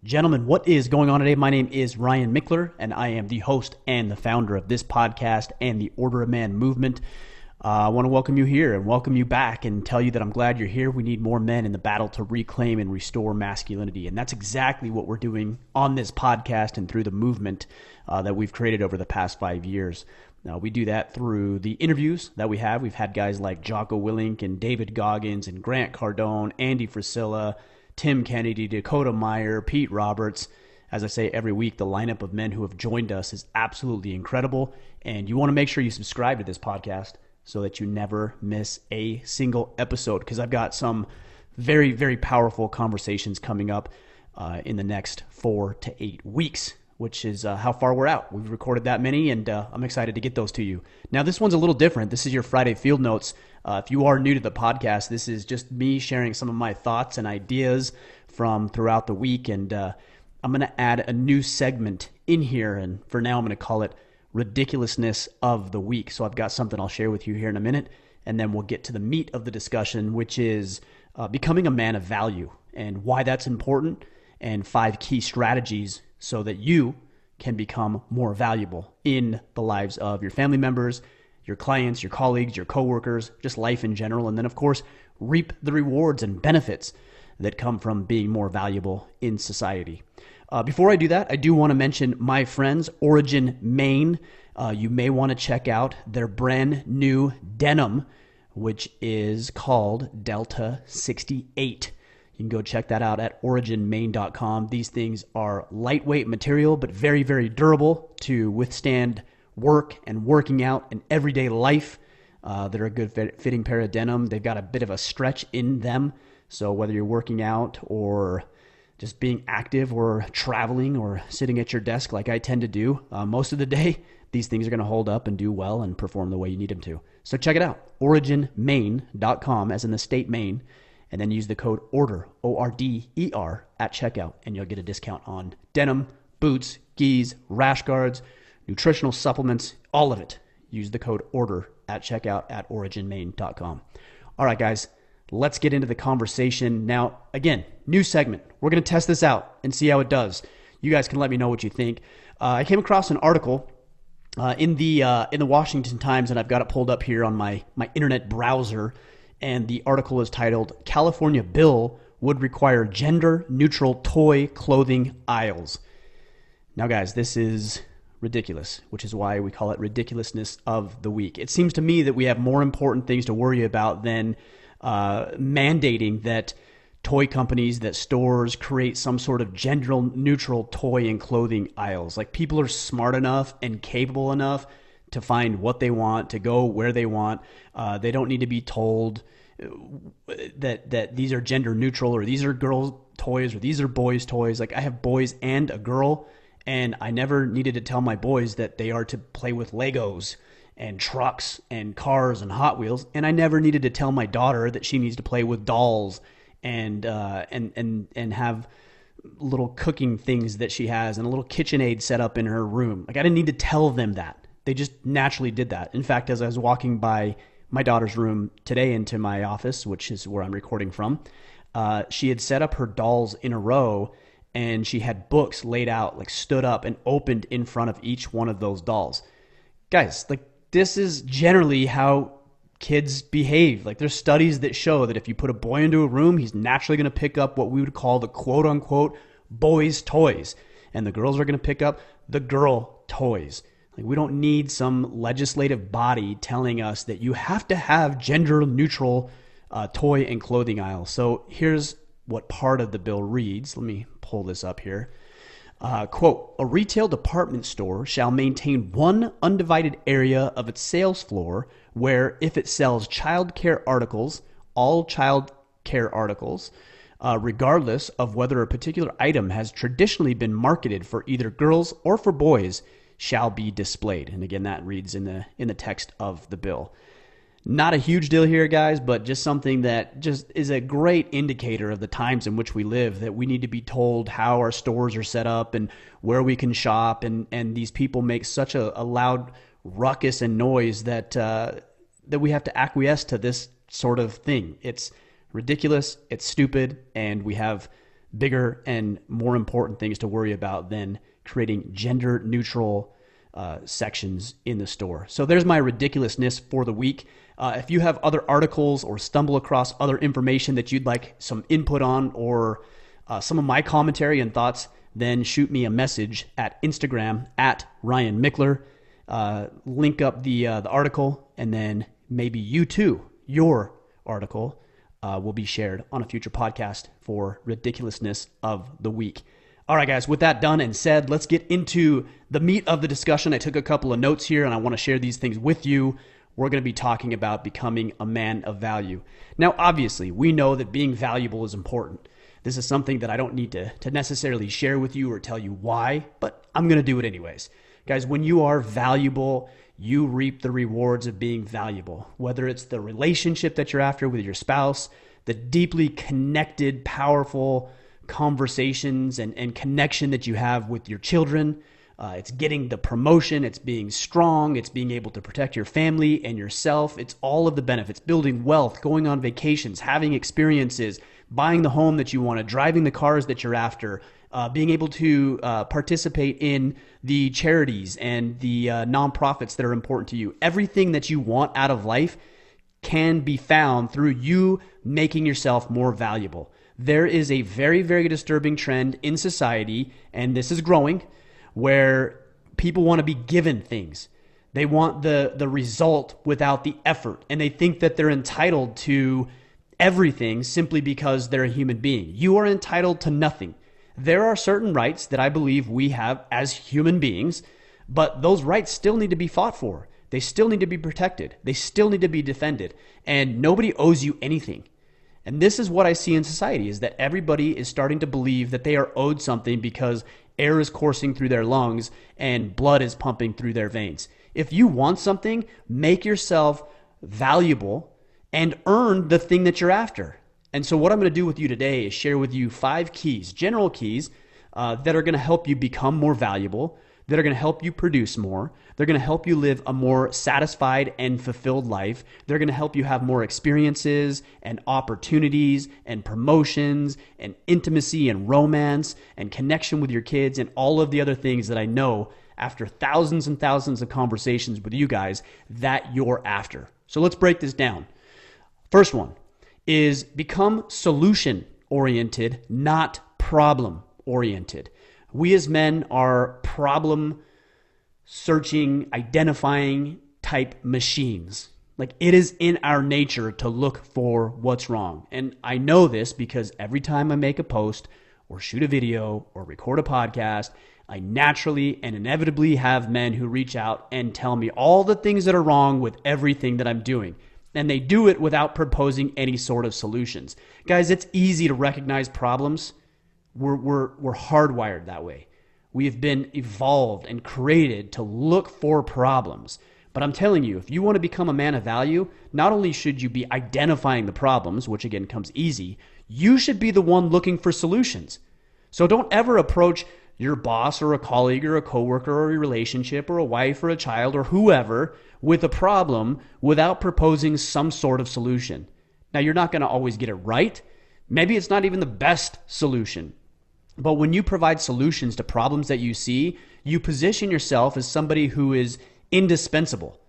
Gentlemen, what is going on today? My name is Ryan Mickler, and I am the host and the founder of this podcast and the Order of Man movement. I want to welcome you here and welcome you back and tell you that I'm glad you're here. We need more men in the battle to reclaim and restore masculinity, and that's exactly what we're doing on this podcast and through the movement that we've created over the past 5 years. We do that through the interviews that we have. We've had guys like Jocko Willink and David Goggins and Grant Cardone, Andy Frisella, Tim Kennedy, Dakota Meyer, Pete Roberts. As I say every week, the lineup of men who have joined us is absolutely incredible. And you want to make sure you subscribe to this podcast so that you never miss a single episode, because I've got some very, very powerful conversations coming up in the next 4 to 8 weeks, which is how far we're out. We've recorded that many, and I'm excited to get those to you. Now, this one's a little different. This is your Friday Field Notes. If you are new to the podcast, this is just me sharing some of my thoughts and ideas from throughout the week, and I'm going to add a new segment in here, and for now I'm going to call it Ridiculousness of the Week. So I've got something I'll share with you here in a minute, and then we'll get to the meat of the discussion, which is becoming a man of value and why that's important, and 5 key strategies so that you can become more valuable in the lives of your family members, your clients, your colleagues, your coworkers, just life in general. And then, of course, reap the rewards and benefits that come from being more valuable in society. Before I do that, I do want to mention my friends, Origin Maine. You may want to check out their brand new denim, which is called Delta 68. You can go check that out at originmaine.com. These things are lightweight material, but very, very durable to withstand work and working out and everyday life. They're a good fitting pair of denim. They've got a bit of a stretch in them. So whether you're working out or just being active or traveling or sitting at your desk like I tend to do most of the day, these things are going to hold up and do well and perform the way you need them to. So check it out, originmaine.com, as in the state Maine, and then use the code ORDER, O-R-D-E-R, at checkout, and you'll get a discount on denim, boots, gis, rash guards, nutritional supplements, all of it. Use the code ORDER at checkout at originmaine.com. All right, guys, let's get into the conversation. Now, again, new segment. We're going to test this out and see how it does. You guys can let me know what you think. I came across an article in the Washington Times, and I've got it pulled up here on my internet browser, and the article is titled, California Bill Would Require Gender-Neutral Toy Clothing Aisles. Now, guys, this is ridiculous, which is why we call it Ridiculousness of the Week. It seems to me that we have more important things to worry about than mandating that toy companies, that stores create some sort of gender-neutral toy and clothing aisles. Like, people are smart enough and capable enough to find what they want, to go where they want. They don't need to be told that these are gender neutral, or these are girls' toys, or these are boys' toys. Like, I have boys and a girl, and I never needed to tell my boys that they are to play with Legos and trucks and cars and Hot Wheels, and I never needed to tell my daughter that she needs to play with dolls and have little cooking things that she has and a little KitchenAid set up in her room. Like, I didn't need to tell them that. They just naturally did that. In fact, as I was walking by my daughter's room today into my office, which is where I'm recording from, she had set up her dolls in a row, and she had books laid out, like stood up and opened in front of each one of those dolls. Guys, like, this is generally how kids behave. Like, there's studies that show that if you put a boy into a room, he's naturally going to pick up what we would call the quote unquote boys' toys, and the girls are going to pick up the girl toys. Like, we don't need some legislative body telling us that you have to have gender neutral toy and clothing aisles. So here's what part of the bill reads. Let me pull this up here. Quote, a retail department store shall maintain one undivided area of its sales floor where, if it sells child care articles, all child care articles, regardless of whether a particular item has traditionally been marketed for either girls or for boys, shall be displayed. And again, that reads in the text of the bill. Not a huge deal here, guys, but just something that just is a great indicator of the times in which we live, that we need to be told how our stores are set up and where we can shop. And these people make such a loud ruckus and noise that we have to acquiesce to this sort of thing. It's ridiculous, it's stupid, and we have bigger and more important things to worry about than creating gender neutral sections in the store. So there's my ridiculousness for the week. If you have other articles or stumble across other information that you'd like some input on, or some of my commentary and thoughts, then shoot me a message at Instagram at Ryan Mickler. Link up the article, and then maybe your article will be shared on a future podcast for ridiculousness of the week. All right, guys, with that done and said, let's get into the meat of the discussion. I took a couple of notes here, and I want to share these things with you. We're going to be talking about becoming a man of value. Now, obviously, we know that being valuable is important. This is something that I don't need to necessarily share with you or tell you why, but I'm going to do it anyways. Guys, when you are valuable, you reap the rewards of being valuable, whether it's the relationship that you're after with your spouse, the deeply connected, powerful conversations and connection that you have with your children. It's getting the promotion, it's being strong, it's being able to protect your family and yourself. It's all of the benefits, building wealth, going on vacations, having experiences, buying the home that you want, driving the cars that you're after, being able to participate in the charities and the nonprofits that are important to you. Everything that you want out of life can be found through you making yourself more valuable. There is a very, very disturbing trend in society, and this is growing, where people want to be given things. They want the result without the effort, and they think that they're entitled to everything simply because they're a human being. You are entitled to nothing. There are certain rights that I believe we have as human beings, but those rights still need to be fought for. They still need to be protected. They still need to be defended, and nobody owes you anything. And this is what I see in society, is that everybody is starting to believe that they are owed something because air is coursing through their lungs and blood is pumping through their veins. If you want something, make yourself valuable and earn the thing that you're after. And so what I'm going to do with you today is share with you 5 keys, general keys, that are going to help you become more valuable, that are going to help you produce more. They're going to help you live a more satisfied and fulfilled life. They're going to help you have more experiences and opportunities and promotions and intimacy and romance and connection with your kids and all of the other things that I know after thousands and thousands of conversations with you guys that you're after. So let's break this down. First one is become solution-oriented, not problem-oriented. We as men are problem-searching, identifying type machines. Like, it is in our nature to look for what's wrong. And I know this because every time I make a post or shoot a video or record a podcast, I naturally and inevitably have men who reach out and tell me all the things that are wrong with everything that I'm doing. And they do it without proposing any sort of solutions. Guys, it's easy to recognize problems. We're hardwired that way. We have been evolved and created to look for problems. But I'm telling you, if you want to become a man of value, not only should you be identifying the problems, which again comes easy, you should be the one looking for solutions. So don't ever approach your boss or a colleague or a coworker or a relationship or a wife or a child or whoever with a problem without proposing some sort of solution. Now, you're not going to always get it right. Maybe it's not even the best solution. But when you provide solutions to problems that you see, you position yourself as somebody who is indispensable.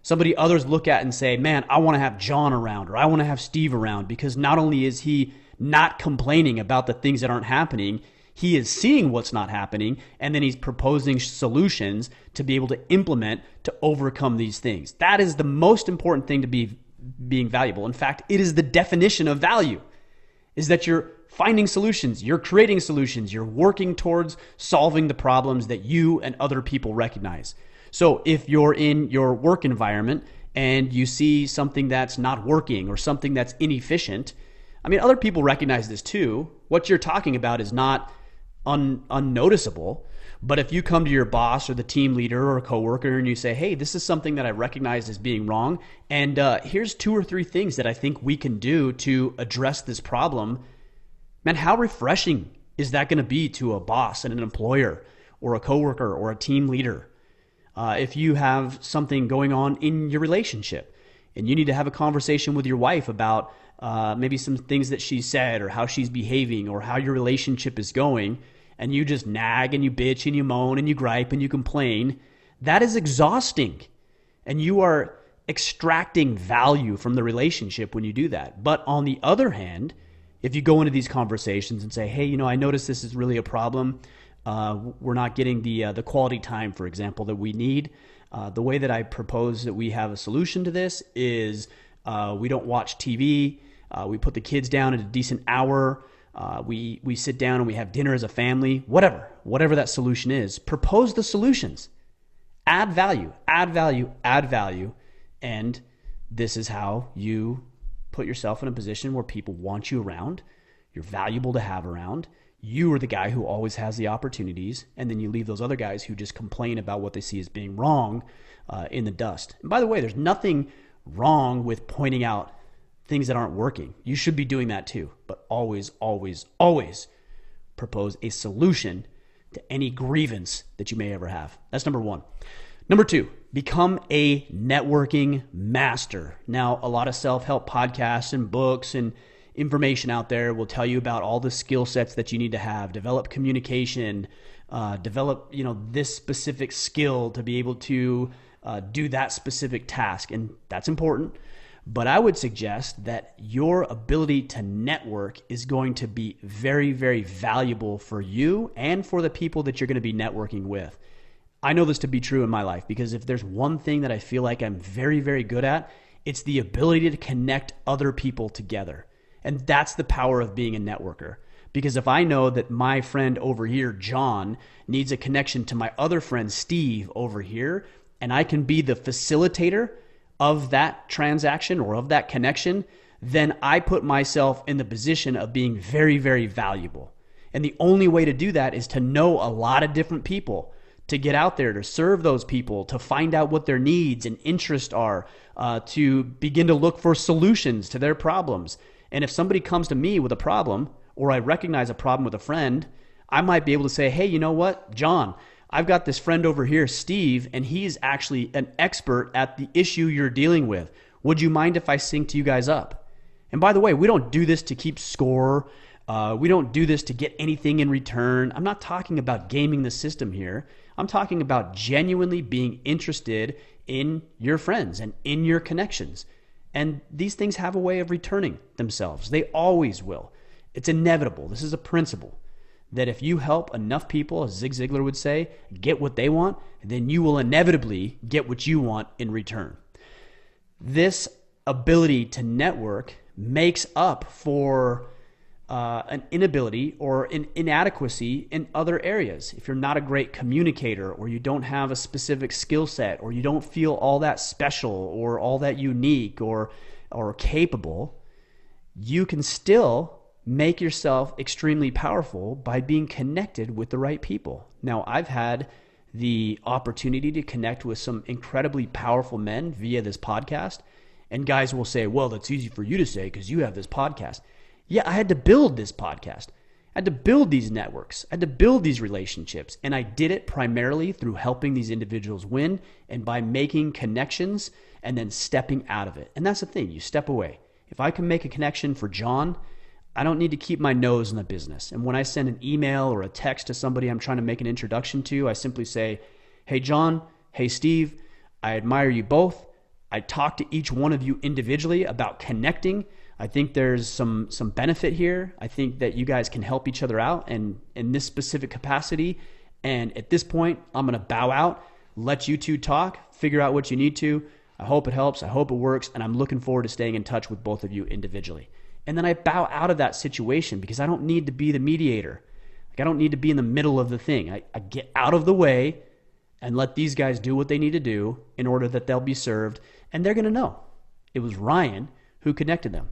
Somebody others look at and say, man, I want to have John around, or I want to have Steve around, because not only is he not complaining about the things that aren't happening, he is seeing what's not happening, and then he's proposing solutions to be able to implement to overcome these things. That is the most important thing to being valuable. In fact, it is the definition of value, is that you're finding solutions, you're creating solutions, you're working towards solving the problems that you and other people recognize. So if you're in your work environment and you see something that's not working or something that's inefficient, I mean, other people recognize this too. What you're talking about is not unnoticeable. But if you come to your boss or the team leader or a coworker and you say, hey, this is something that I recognize as being wrong, and here's 2 or 3 things that I think we can do to address this problem, man, how refreshing is that going to be to a boss and an employer or a coworker or a team leader? If you have something going on in your relationship and you need to have a conversation with your wife about maybe some things that she said or how she's behaving or how your relationship is going, and you just nag and you bitch and you moan and you gripe and you complain, that is exhausting. And you are extracting value from the relationship when you do that. But on the other hand, if you go into these conversations and say, hey, I notice this is really a problem. We're not getting the quality time, for example, that we need. The way that I propose that we have a solution to this is we don't watch TV. We put the kids down at a decent hour. We sit down and we have dinner as a family. Whatever that solution is, propose the solutions. Add value, add value, add value. And this is how you put yourself in a position where people want you around. You're valuable to have around. You are the guy who always has the opportunities, and then you leave those other guys who just complain about what they see as being wrong in the dust. And by the way, there's nothing wrong with pointing out things that aren't working. You should be doing that too, but always, always, always propose a solution to any grievance that you may ever have. That's number one. Number two, become a networking master. Now, a lot of self-help podcasts and books and information out there will tell you about all the skill sets that you need to have. Develop communication, develop this specific skill to be able to do that specific task, and that's important. But I would suggest that your ability to network is going to be very, very valuable for you and for the people that you're going to be networking with. I know this to be true in my life, because if there's one thing that I feel like I'm very, very good at, it's the ability to connect other people together. And that's the power of being a networker. Because if I know that my friend over here, John, needs a connection to my other friend, Steve, over here, and I can be the facilitator of that transaction or of that connection, then I put myself in the position of being very, very valuable. And the only way to do that is to know a lot of different people, to get out there, to serve those people, to find out what their needs and interests are, to begin to look for solutions to their problems. And if somebody comes to me with a problem, or I recognize a problem with a friend, I might be able to say, hey, you know what, John, I've got this friend over here, Steve, and he's actually an expert at the issue you're dealing with. Would you mind if I synced you guys up? And by the way, we don't do this to keep score. We don't do this to get anything in return. I'm not talking about gaming the system here. I'm talking about genuinely being interested in your friends and in your connections. And these things have a way of returning themselves. They always will. It's inevitable. This is a principle that if you help enough people, as Zig Ziglar would say, get what they want, then you will inevitably get what you want in return. This ability to network makes up for an inability or an inadequacy in other areas. If you're not a great communicator, or you don't have a specific skill set, or you don't feel all that special or all that unique or capable, you can still make yourself extremely powerful by being connected with the right people. Now, I've had the opportunity to connect with some incredibly powerful men via this podcast, and guys will say, well, that's easy for you to say because you have this podcast. Yeah, I had to build this podcast. I had to build these networks. I had to build these relationships. And I did it primarily through helping these individuals win and by making connections and then stepping out of it. And that's the thing. You step away. If I can make a connection for John, I don't need to keep my nose in the business. And when I send an email or a text to somebody I'm trying to make an introduction to, I simply say, hey, John, hey, Steve, I admire you both. I talk to each one of you individually about connecting. I think there's some benefit here. I think that you guys can help each other out and in this specific capacity. And at this point, I'm going to bow out, let you two talk, figure out what you need to. I hope it helps. I hope it works. And I'm looking forward to staying in touch with both of you individually. And then I bow out of that situation because I don't need to be the mediator. Like, I don't need to be in the middle of the thing. I get out of the way and let these guys do what they need to do in order that they'll be served. And they're going to know it was Ryan who connected them.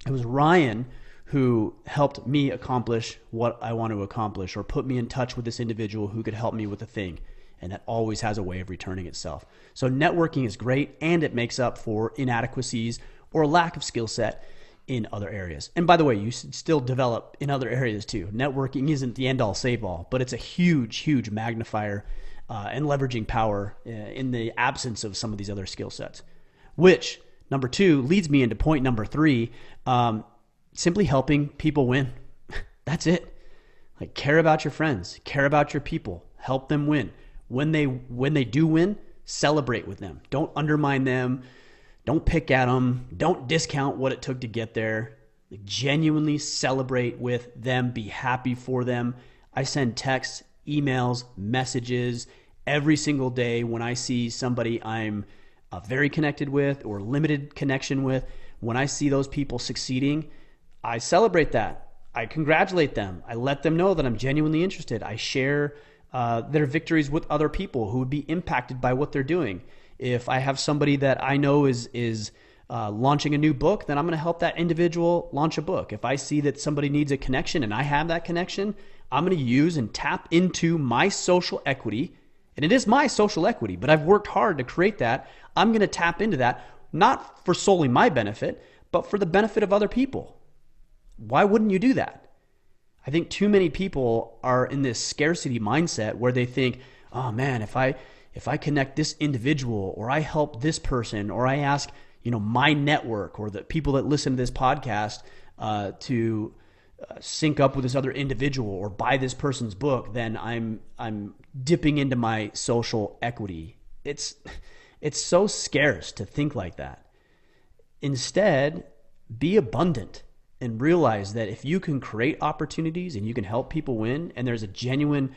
It was Ryan who helped me accomplish what I want to accomplish, or put me in touch with this individual who could help me with a thing. And that always has a way of returning itself. So networking is great, and it makes up for inadequacies or lack of skill set in other areas. And by the way, you should still develop in other areas too. Networking isn't the end all save all, but it's a huge, huge magnifier and leveraging power in the absence of some of these other skill sets. Which Number two leads me into point number three, simply helping people win. That's it. Like, care about your friends, care about your people, help them win. When they do win, celebrate with them. Don't undermine them. Don't pick at them. Don't discount what it took to get there. Like, genuinely celebrate with them. Be happy for them. I send texts, emails, messages every single day when I see somebody I'm very connected with or limited connection with. When I see those people succeeding, I celebrate that. I congratulate them. I let them know that I'm genuinely interested. I share their victories with other people who would be impacted by what they're doing. If I have somebody that I know is launching a new book, then I'm going to help that individual launch a book. If I see that somebody needs a connection and I have that connection, I'm going to use and tap into my social equity. And it is my social equity, but I've worked hard to create that. I'm going to tap into that, not for solely my benefit, but for the benefit of other people. Why wouldn't you do that? I think too many people are in this scarcity mindset where they think, oh man, if I connect this individual, or I help this person, or I ask, my network or the people that listen to this podcast to sync up with this other individual or buy this person's book, then I'm dipping into my social equity. It's so scarce to think like that. Instead, be abundant and realize that if you can create opportunities and you can help people win, and there's a genuine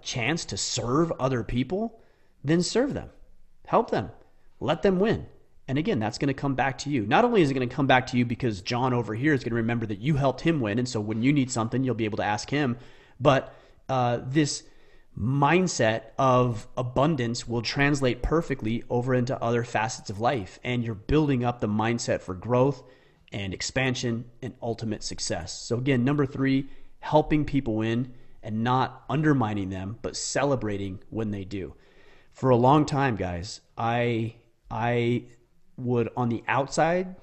chance to serve other people, then serve them, help them, let them win. And again, that's going to come back to you. Not only is it going to come back to you because John over here is going to remember that you helped him win, and so when you need something, you'll be able to ask him, but this mindset of abundance will translate perfectly over into other facets of life, and you're building up the mindset for growth and expansion and ultimate success. So again, number three, helping people win and not undermining them, but celebrating when they do. For a long time, guys, I would on the outside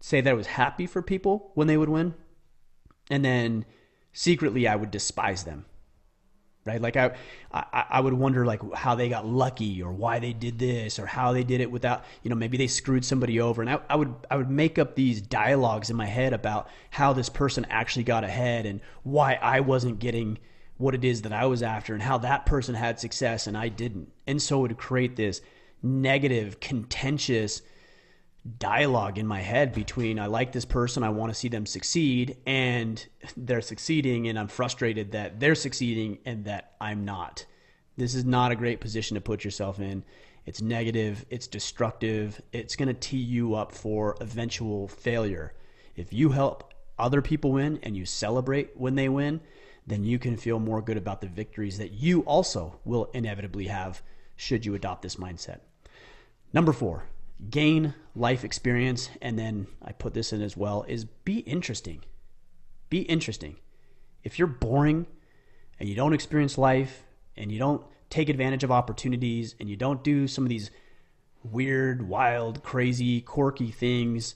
say that I was happy for people when they would win, and then secretly I would despise them. Right? Like I would wonder like how they got lucky, or why they did this, or how they did it without, maybe they screwed somebody over. And I would make up these dialogues in my head about how this person actually got ahead and why I wasn't getting what it is that I was after, and how that person had success and I didn't. And so it would create this negative, contentious dialogue in my head between I like this person, I want to see them succeed, and they're succeeding, and I'm frustrated that they're succeeding and that I'm not. This is not a great position to put yourself in. It's negative, it's destructive, it's going to tee you up for eventual failure. If you help other people win and you celebrate when they win, then you can feel more good about the victories that you also will inevitably have should you adopt this mindset. Number four, gain life experience, and then I put this in as well, is be interesting. Be interesting. If you're boring and you don't experience life and you don't take advantage of opportunities and you don't do some of these weird, wild, crazy, quirky things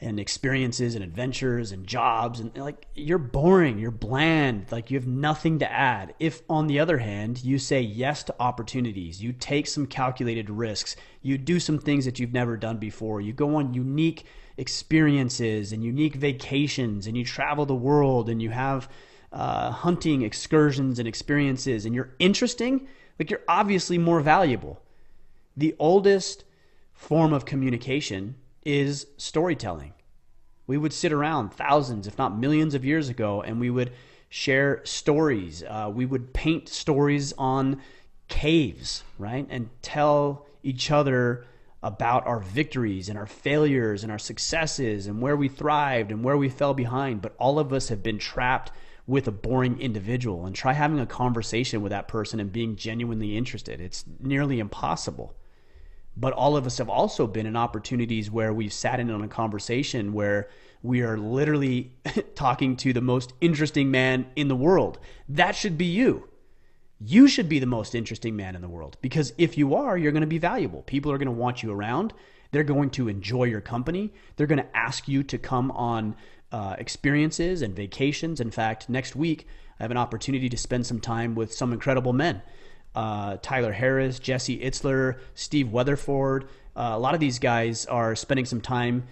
and experiences and adventures and jobs, and like, you're boring, you're bland, like you have nothing to add. If on the other hand, you say yes to opportunities, you take some calculated risks, you do some things that you've never done before, you go on unique experiences and unique vacations, and you travel the world, and you have hunting excursions and experiences, and you're interesting, like, you're obviously more valuable. The oldest form of communication is storytelling. We would sit around thousands, if not millions of years ago, and we would share stories. We would paint stories on caves, right? And tell each other about our victories and our failures and our successes and where we thrived and where we fell behind. But all of us have been trapped with a boring individual, and try having a conversation with that person and being genuinely interested. It's nearly impossible. But all of us have also been in opportunities where we've sat in on a conversation where we are literally talking to the most interesting man in the world. That should be you. You should be the most interesting man in the world, because if you are, you're going to be valuable. People are going to want you around. They're going to enjoy your company. They're going to ask you to come on experiences and vacations. In fact, next week, I have an opportunity to spend some time with some incredible men. Tyler Harris, Jesse Itzler, Steve Weatherford, A lot of these guys are spending some time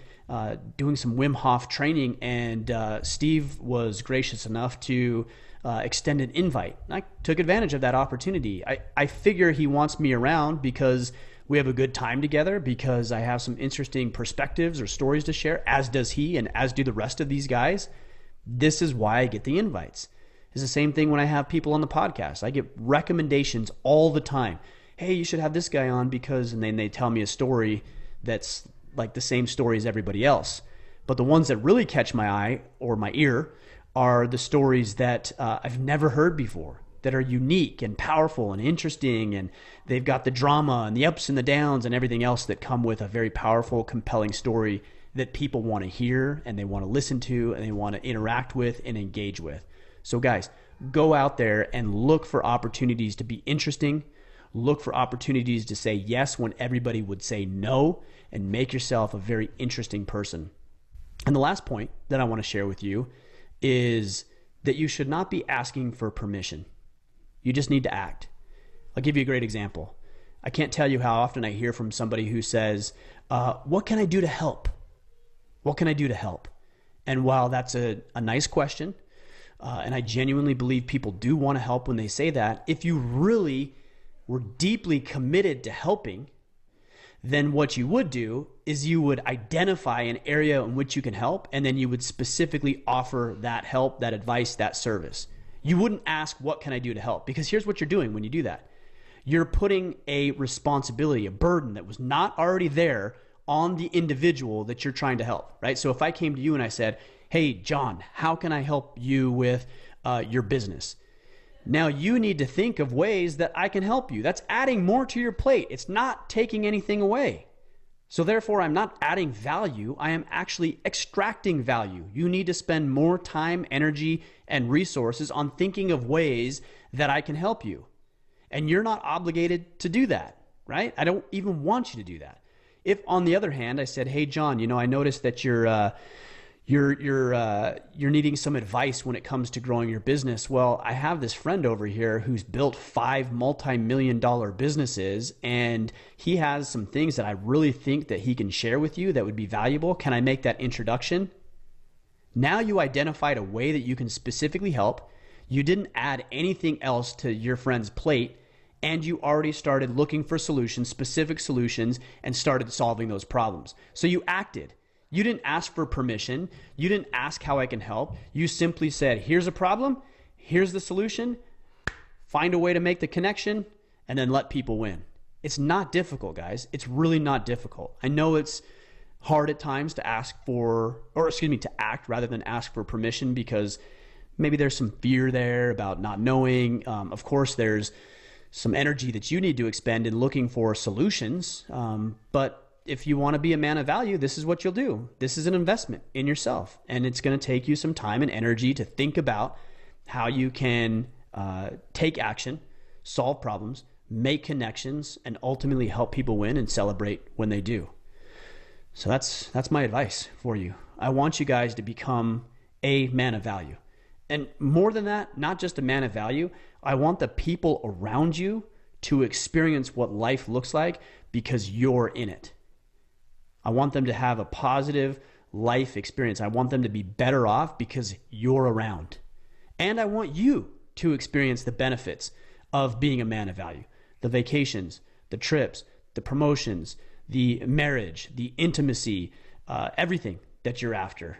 doing some Wim Hof training, and Steve was gracious enough to extend an invite. I took advantage of that opportunity. I figure he wants me around because we have a good time together, because I have some interesting perspectives or stories to share, as does he, and as do the rest of these guys. This is why I get the invites. It's the same thing when I have people on the podcast. I get recommendations all the time. Hey, you should have this guy on because, and then they tell me a story that's like the same story as everybody else. But the ones that really catch my eye or my ear are the stories that I've never heard before, that are unique and powerful and interesting, and they've got the drama and the ups and the downs and everything else that come with a very powerful, compelling story that people want to hear and they want to listen to and they want to interact with and engage with. So guys, go out there and look for opportunities to be interesting. Look for opportunities to say yes when everybody would say no, and make yourself a very interesting person. And the last point that I want to share with you is that you should not be asking for permission. You just need to act. I'll give you a great example. I can't tell you how often I hear from somebody who says, what can I do to help? What can I do to help? And while that's a nice question, and I genuinely believe people do want to help when they say that, if you really were deeply committed to helping, then what you would do is you would identify an area in which you can help, and then you would specifically offer that help, that advice, that service. You wouldn't ask, what can I do to help? Because here's what you're doing when you do that. You're putting a responsibility, a burden that was not already there on the individual that you're trying to help, right? So if I came to you and I said, hey, John, how can I help you with your business? Now you need to think of ways that I can help you. That's adding more to your plate. It's not taking anything away. So therefore, I'm not adding value. I am actually extracting value. You need to spend more time, energy, and resources on thinking of ways that I can help you. And you're not obligated to do that, right? I don't even want you to do that. If, on the other hand, I said, hey, John, I noticed that you're needing some advice when it comes to growing your business. Well, I have this friend over here who's built 5 multi-million-dollar businesses, and he has some things that I really think that he can share with you that would be valuable. Can I make that introduction? Now you identified a way that you can specifically help. You didn't add anything else to your friend's plate, and you already started looking for solutions, specific solutions, and started solving those problems. So you acted. You didn't ask for permission. You didn't ask how I can help. You simply said, here's a problem, here's the solution, find a way to make the connection, and then let people win. It's not difficult, guys. It's really not difficult. I know it's hard at times to act rather than ask for permission, because maybe there's some fear there about not knowing. Of course, there's some energy that you need to expend in looking for solutions. But if you want to be a man of value, this is what you'll do. This is an investment in yourself, and it's going to take you some time and energy to think about how you can take action, solve problems, make connections, and ultimately help people win and celebrate when they do. So that's my advice for you. I want you guys to become a man of value. And more than that, not just a man of value, I want the people around you to experience what life looks like because you're in it. I want them to have a positive life experience. I want them to be better off because you're around. And I want you to experience the benefits of being a man of value. The vacations, the trips, the promotions, the marriage, the intimacy, everything that you're after,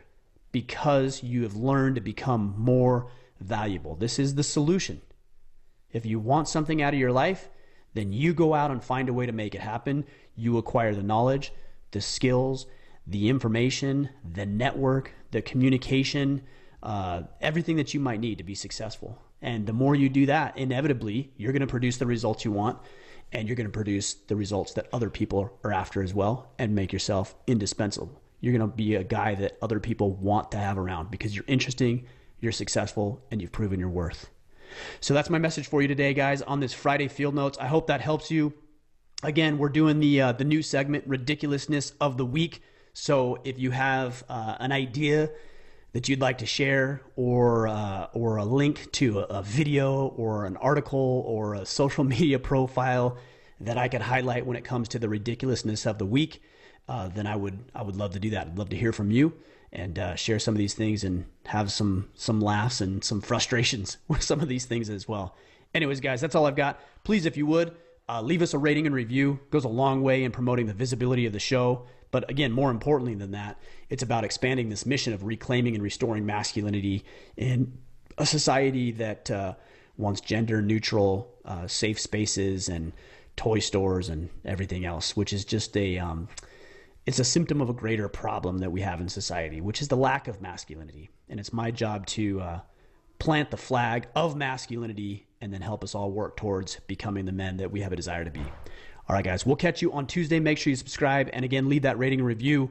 because you have learned to become more valuable. This is the solution. If you want something out of your life, then you go out and find a way to make it happen. You acquire the knowledge, the skills, the information, the network, the communication, everything that you might need to be successful. And the more you do that, inevitably, you're going to produce the results you want, and you're going to produce the results that other people are after as well, and make yourself indispensable. You're going to be a guy that other people want to have around because you're interesting, you're successful, and you've proven your worth. So that's my message for you today, guys, on this Friday Field Notes. I hope that helps you. Again, we're doing the new segment, Ridiculousness of the Week. So if you have an idea that you'd like to share, or a link to a video or an article or a social media profile that I could highlight when it comes to the ridiculousness of the week, then I would love to do that. I'd love to hear from you and share some of these things and have some laughs and some frustrations with some of these things as well. Anyways, guys, that's all I've got. Please, if you would, leave us a rating and review. It goes a long way in promoting the visibility of the show. But again, more importantly than that, it's about expanding this mission of reclaiming and restoring masculinity in a society that wants gender neutral, safe spaces and toy stores and everything else, which is just it's a symptom of a greater problem that we have in society, which is the lack of masculinity. And it's my job to plant the flag of masculinity and then help us all work towards becoming the men that we have a desire to be. All right, guys, we'll catch you on Tuesday. Make sure you subscribe. And again, leave that rating and review.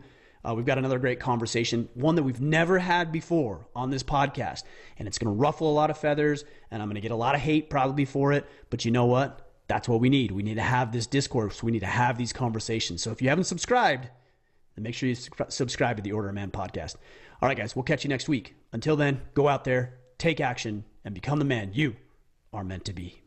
We've got another great conversation, one that we've never had before on this podcast. And it's going to ruffle a lot of feathers, and I'm going to get a lot of hate probably for it. But you know what? That's what we need. We need to have this discourse. We need to have these conversations. So if you haven't subscribed, then make sure you subscribe to the Order of Man podcast. All right, guys, we'll catch you next week. Until then, go out there, take action, and become the man you are meant to be.